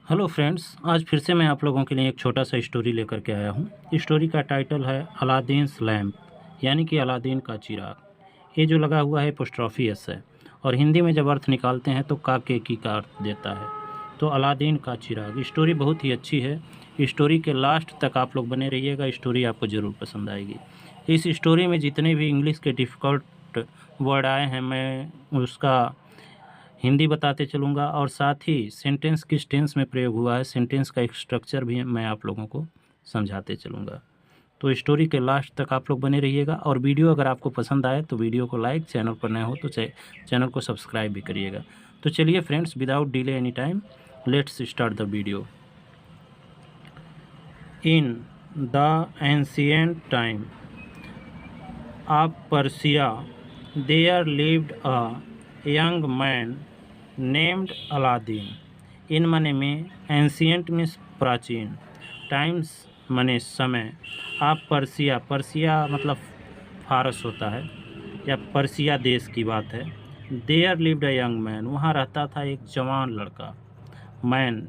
Hello friends, आज फिर से मैं आप लोगों के लिए एक छोटा सा स्टोरी लेकर के आया हूँ। स्टोरी का टाइटल है अलादीन्स लैम्प, यानी कि अलादीन का चिराग। ये जो लगा हुआ है एपोस्ट्रॉफी एस है, और हिंदी में जब अर्थ निकालते हैं तो काके की का अर्थ देता है। तो अलादीन का चिराग स्टोरी बहुत ही अच्छी है। स्टोरी के लास्ट तक आप लोग बने रहिएगा, स्टोरी आपको ज़रूर पसंद आएगी। इस स्टोरी में जितने भी इंग्लिश के डिफ़िकल्ट वर्ड आए हैं, मैं उसका हिंदी बताते चलूँगा, और साथ ही सेंटेंस किस टेंस में प्रयोग हुआ है, सेंटेंस का एक स्ट्रक्चर भी मैं आप लोगों को समझाते चलूँगा। तो स्टोरी के लास्ट तक आप लोग बने रहिएगा, और वीडियो अगर आपको पसंद आए तो वीडियो को लाइक, चैनल पर नए हो तो चैनल को सब्सक्राइब भी करिएगा। तो चलिए friends, without delay any time, let's start the video. In the ancient time of Persia there lived a young man named Aladdin. In मने में एंशियंट मीन्स प्राचीन, टाइम्स मने समय, आप पर्सिया, पर्सिया मतलब फारस होता है या पर्सिया देश की बात है। There lived a young man, वहाँ रहता था एक जवान लड़का। मैन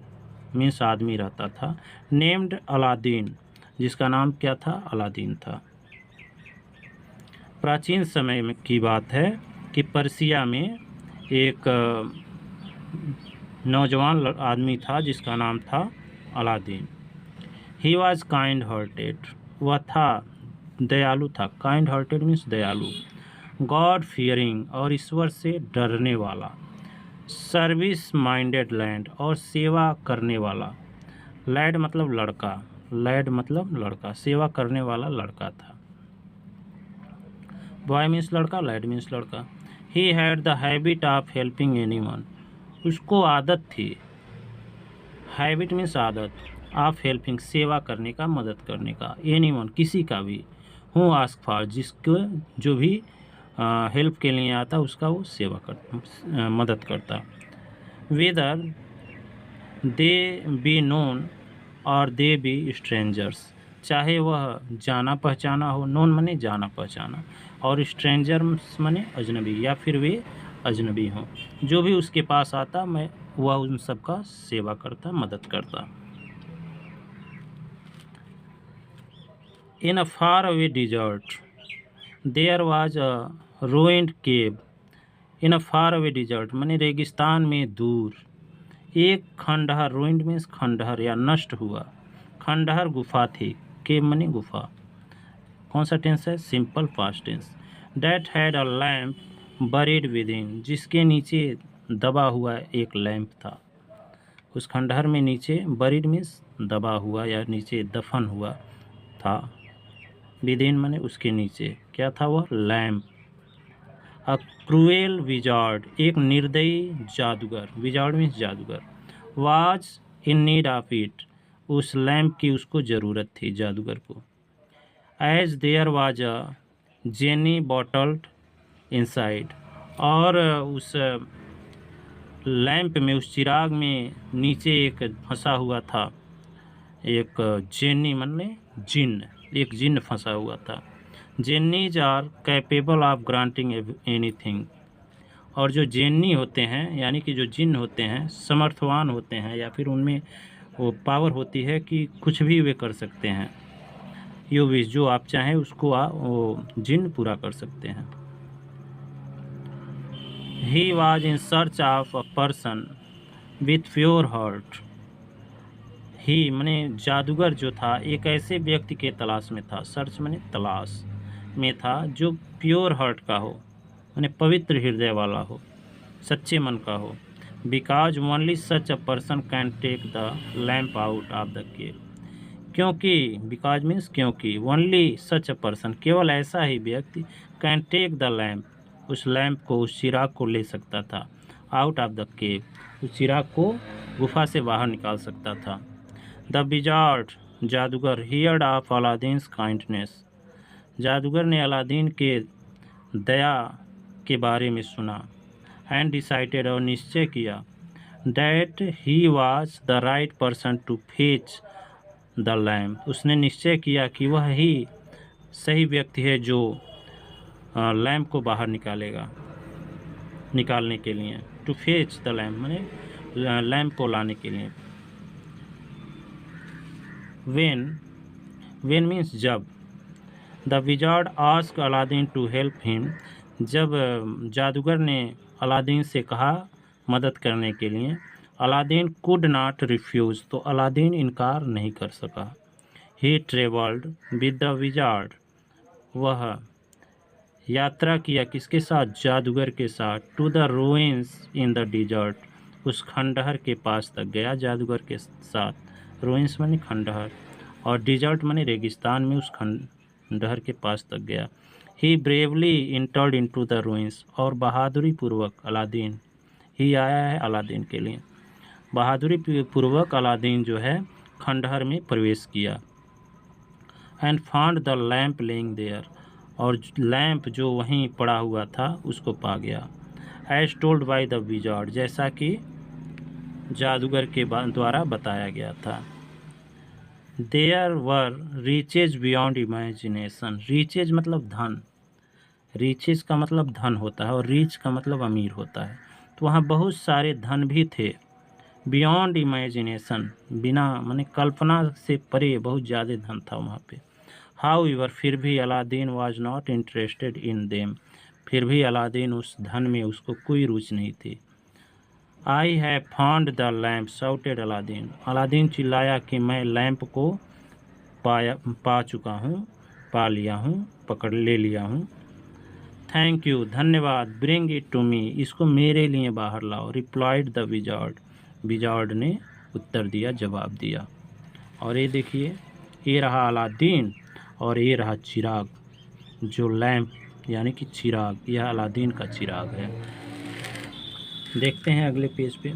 मीन्स आदमी रहता था। नेम्ड अलादीन, जिसका नाम क्या था? अलादीन था। प्राचीन समय में की बात है कि पर्सिया में एक नौजवान आदमी था जिसका नाम था Aladdin. He was kind hearted, वह था दयालु था। काइंड हार्टेड मीन्स दयालु। गॉड फियरिंग, और ईश्वर से डरने वाला। सर्विस माइंडेड लैंड, और सेवा करने वाला। लैड मतलब लड़का, लैड मतलब लड़का, सेवा करने वाला लड़का था। बॉय मीन्स लड़का, लैड मीन्स लड़का। He had the habit of helping anyone, उसको आदत थी। हैबिट मीन्स आदत, ऑफ हेल्पिंग सेवा करने का, मदद करने का। एनीवन किसी का भी। हूँ आस्क फॉर, जिसको जो भी हेल्प के लिए आता उसका वो सेवा करता, मदद करता। वेदर दे बी नोन और दे बी स्ट्रेंजर्स, चाहे वह जाना पहचाना हो। नोन मने जाना पहचाना, और स्ट्रेंजर्स मने अजनबी, या फिर वे अजनबी हों। जो भी उसके पास आता मैं वह उन सब का सेवा करता, मदद करता। In a far away desert there was a ruined cave. In a far away desert मने रेगिस्तान में दूर एक खंडहर, ruined मीन्स खंडहर या नष्ट हुआ, खंडहर गुफा थी। केव मने गुफा। कौन सा टेंस है? Simple past tense. That had a lamp buried within, जिसके नीचे दबा हुआ एक लैंप था। उस खंडहर में नीचे, बरीड मीन्स दबा हुआ या नीचे दफन हुआ था। विद इन मने उसके नीचे क्या था? वह लैम्प। अ क्रूएल विजार्ड, एक निर्दयी जादूगर, विजार्ड मीन्स जादूगर, was in need of it, उस लैम्प की उसको ज़रूरत थी, जादूगर को। As there was a genie bottled inside, और उस लैंप में, उस चिराग में नीचे एक फंसा हुआ था एक जेनी मने जिन्न, एक जिन्न फंसा हुआ था। Genies are capable of granting anything, और जो जेनी होते हैं यानी कि जो जिन्न होते हैं समर्थवान होते हैं, या फिर उनमें वो पावर होती है कि कुछ भी वे कर सकते हैं। यो विश, जो आप चाहें उसको वो जिन्न पूरा कर सकते हैं। He was in search of a person with pure heart. He मने जादूगर जो था एक ऐसे व्यक्ति के तलाश में था, सर्च मने तलाश में था, जो प्योर हार्ट का हो, मने पवित्र हृदय वाला हो, सच्चे मन का हो। Because only such a person can take the lamp out of the cave, क्योंकि, बिकॉज मीन्स क्योंकि, ओनली सच अ पर्सन केवल ऐसा ही व्यक्ति, कैन टेक द लैम्प उस लैम्प को, उस चिराग को ले सकता था, आउट ऑफ द केव उस चिराग को गुफा से बाहर निकाल सकता था। द विजार्ड, जादूगर, हियर्ड ऑफ अलादीन्स काइंडनेस, जादूगर ने अलादीन के दया के बारे में सुना। एंड डिसाइडेड, और निश्चय किया, that he was the right person to fetch the lamp, उसने निश्चय किया कि वह ही सही व्यक्ति है जो लैम्प को बाहर निकालेगा, निकालने के लिए। टू फेच द लैम्प मने लैम्प को लाने के लिए। वेन मीन्स जब। The wizard ask Aladdin to help him, जब जादूगर ने अलादीन से कहा मदद करने के लिए। अलादीन कुड नॉट रिफ्यूज़, तो अलादीन इनकार नहीं कर सका। He travelled with the wizard, वह यात्रा किया किसके साथ? जादूगर के साथ। To the ruins in the desert, उस खंडहर के पास तक गया जादूगर के साथ। रूइंस माने खंडहर और डिजर्ट माने रेगिस्तान में उस खंडहर के पास तक गया। He bravely entered into the ruins, और बहादुरी पूर्वक अलादीन, ही आया है अलादीन के लिए, बहादुरी पूर्वक अलादीन जो है खंडहर में प्रवेश किया। And found the lamp lying there, और लैंप जो वहीं पड़ा हुआ था उसको पा गया। As told by the wizard, जैसा कि जादूगर के द्वारा बताया गया था। There were riches beyond imagination, riches मतलब धन, रिचेज का मतलब धन होता है और रिच का मतलब अमीर होता है, तो वहाँ बहुत सारे धन भी थे। बियॉन्ड इमेजिनेशन, बिना माने कल्पना से परे बहुत ज़्यादा धन था वहाँ पे। हाउएवर, फिर भी Aladdin was not interested in them, फिर भी अलादीन उस धन में उसको कोई रुचि नहीं थी। I have found the lamp, shouted Aladdin, Aladdin चिल्लाया कि मैं लैंप को पा चुका हूँ, पा लिया हूँ, पकड़ ले लिया हूँ। थैंक यू, धन्यवाद। ब्रिंग इट टू मी, इसको मेरे लिए बाहर लाओ। रिप्लाइड द विजार्ड, विजार्ड ने उत्तर दिया, जवाब दिया। और ये देखिए, ये रहा अलादीन और ये रहा चिराग, जो लैंप यानी कि चिराग, यह अलादीन का चिराग है। देखते हैं अगले पेज पे।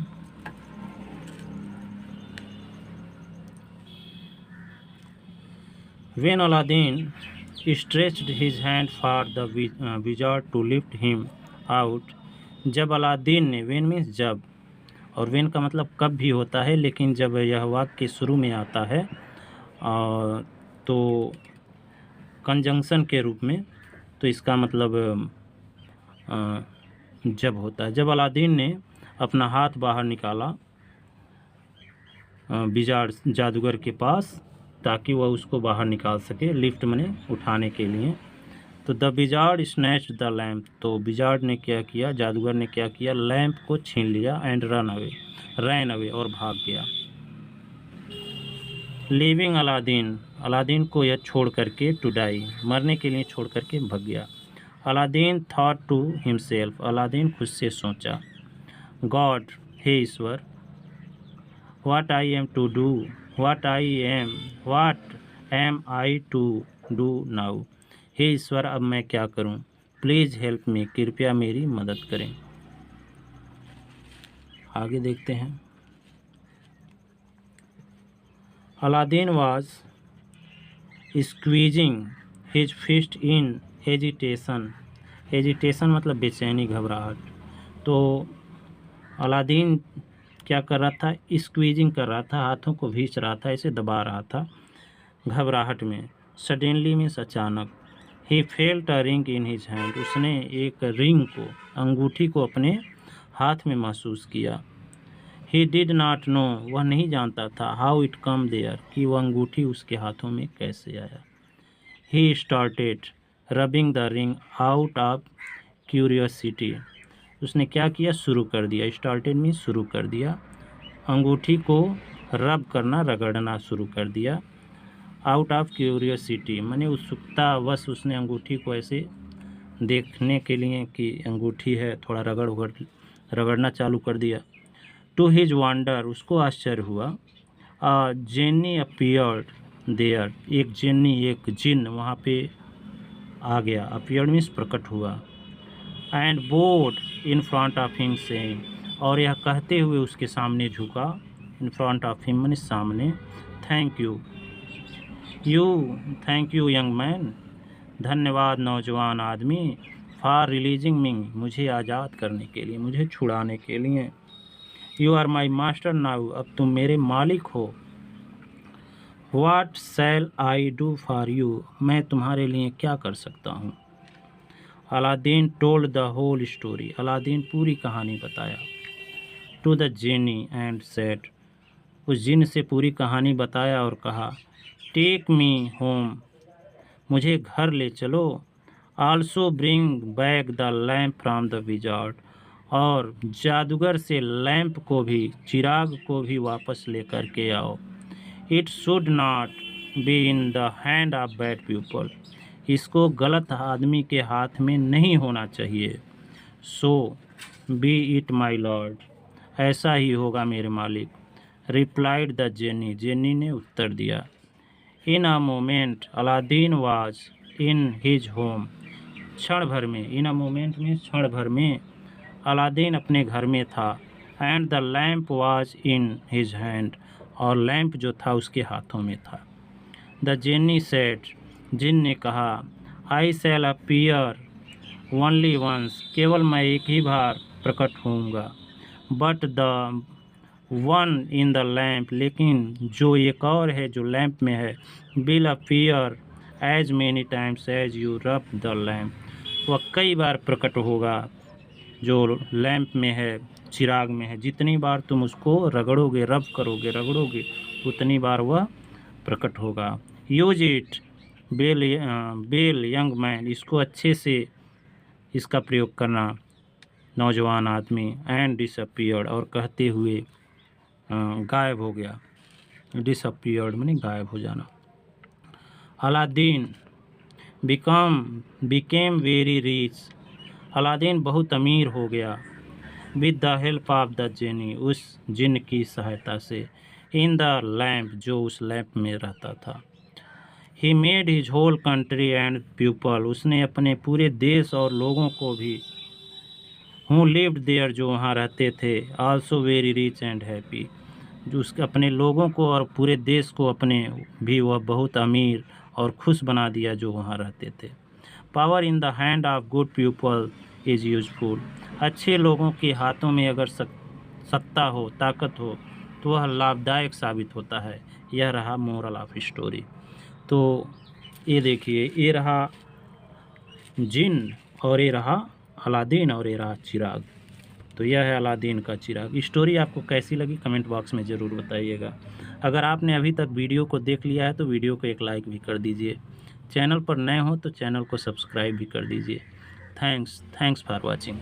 When Aladdin stretched his hand for the wizard to lift him out, जब अलादीन ने, वेन मीन्स जब, और वेन का मतलब कब भी होता है, लेकिन जब यह वाक्य के शुरू में आता है तो कंजंक्शन के रूप में, तो इसका मतलब जब होता है। जब अलादीन ने अपना हाथ बाहर निकाला विजार्ड जादूगर के पास, ताकि वह उसको बाहर निकाल सके, लिफ्ट मने उठाने के लिए, तो the wizard snatched the lamp, तो विजार्ड ने क्या किया, जादूगर ने क्या किया, लैंप को छीन लिया। एंड रैन अवे, और भाग गया। लीविंग अलादीन, अलादीन को यह छोड़ करके, टू डाई, मरने के लिए छोड़ करके भाग गया। Aladdin thought to himself, Aladdin खुद से सोचा। गॉड, हे ईश्वर, what am I to do now, हे ईश्वर अब मैं क्या करूं। प्लीज़ हेल्प मी, कृपया मेरी मदद करें। आगे देखते हैं। Aladdin was squeezing his fist in agitation, agitation मतलब बेचैनी, घबराहट। तो अलादीन क्या कर रहा था, स्क्वीजिंग कर रहा था, हाथों को भींच रहा था, इसे दबा रहा था घबराहट में। सडनली मीन्स अचानक। He felt a ring in his hand, उसने एक रिंग को, अंगूठी को अपने हाथ में महसूस किया। ही डिड नॉट नो, वह नहीं जानता था, हाउ इट कम देयर, कि वह अंगूठी उसके हाथों में कैसे आया। He started rubbing the ring out of curiosity, उसने क्या किया, शुरू कर दिया। स्टार्टेड मीन्स शुरू कर दिया, अंगूठी को रब करना, रगड़ना शुरू कर दिया। आउट ऑफ क्यूरियोसिटी माने उत्सुकता वश उसने अंगूठी को ऐसे देखने के लिए कि अंगूठी है, थोड़ा रगड़ना चालू कर दिया। टू हिज वंडर, उसको आश्चर्य हुआ। जेनी अपीयर्ड देयर, एक जेनी, एक जिन वहाँ पे आ गया। अपीयर्ड मीन्स प्रकट हुआ। And board in front of him saying, और यह कहते हुए उसके सामने झुका। इन फ्रंट ऑफ हिम माने सामने। थैंक यू यंग मैन, धन्यवाद नौजवान आदमी। फॉर रिलीजिंग मी, मुझे आज़ाद करने के लिए, मुझे छुड़ाने के लिए। You are my master now, अब तुम मेरे मालिक हो। What shall I do for you, मैं तुम्हारे लिए क्या कर सकता हूँ। Aladdin told the whole story, Aladdin पूरी कहानी बताया। To the genie and said, उस जिन से पूरी कहानी बताया और कहा, टेक मी होम, मुझे घर ले चलो। Also bring back the lamp from the wizard, और जादूगर से लैंप को भी, चिराग को भी वापस लेकर के आओ। It should not be in the hand of bad people, इसको गलत आदमी के हाथ में नहीं होना चाहिए। सो बी इट माई लॉर्ड, ऐसा ही होगा मेरे मालिक। रिप्लाइड द जेनी, जेनी ने उत्तर दिया। In a moment Aladdin was in his home, क्षण भर में, इन अ मोमेंट में क्षण भर में, अलादीन अपने घर में था। And the lamp was in his hand, और लैंप जो था उसके हाथों में था। द जेनी सेड, जिन ने कहा, I shall appear only once, केवल मैं एक ही बार प्रकट होऊंगा। But the one in the lamp, लेकिन जो एक और है जो लैंप में है, will appear as many times as you rub the lamp, वह कई बार प्रकट होगा जो लैंप में है, चिराग में है। जितनी बार तुम उसको रगड़ोगे, रब करोगे, रगड़ोगे, उतनी बार वह प्रकट होगा। Use it well young man, इसको अच्छे से इसका प्रयोग करना नौजवान आदमी। एंड डिसअपियर्ड, और कहते हुए गायब हो गया। डिसअपियर्ड माने गायब हो जाना। Aladdin became very rich, Aladdin बहुत अमीर हो गया। With the help of the jenny, उस जिन की सहायता से। इन द लैम्प, जो उस लैम्प में रहता था। He made his whole country and people, उसने अपने पूरे देश और लोगों को भी, हु लिव्ड देयर, जो वहाँ रहते थे, also very rich and happy, जो उसके अपने लोगों को और पूरे देश को अपने भी वह बहुत अमीर और खुश बना दिया जो वहाँ रहते थे। Power in the hand of good people is useful, अच्छे लोगों के हाथों में अगर सत्ता हो, ताकत हो, तो वह लाभदायक साबित होता है। यह रहा मोरल ऑफ स्टोरी। तो ये देखिए, ये रहा जिन, और ये रहा अलादीन, और ये रहा चिराग। तो यह है अलादीन का चिराग। स्टोरी आपको कैसी लगी कमेंट बॉक्स में ज़रूर बताइएगा। अगर आपने अभी तक वीडियो को देख लिया है तो वीडियो को एक लाइक भी कर दीजिए। चैनल पर नए हो तो चैनल को सब्सक्राइब भी कर दीजिए। Thanks for watching.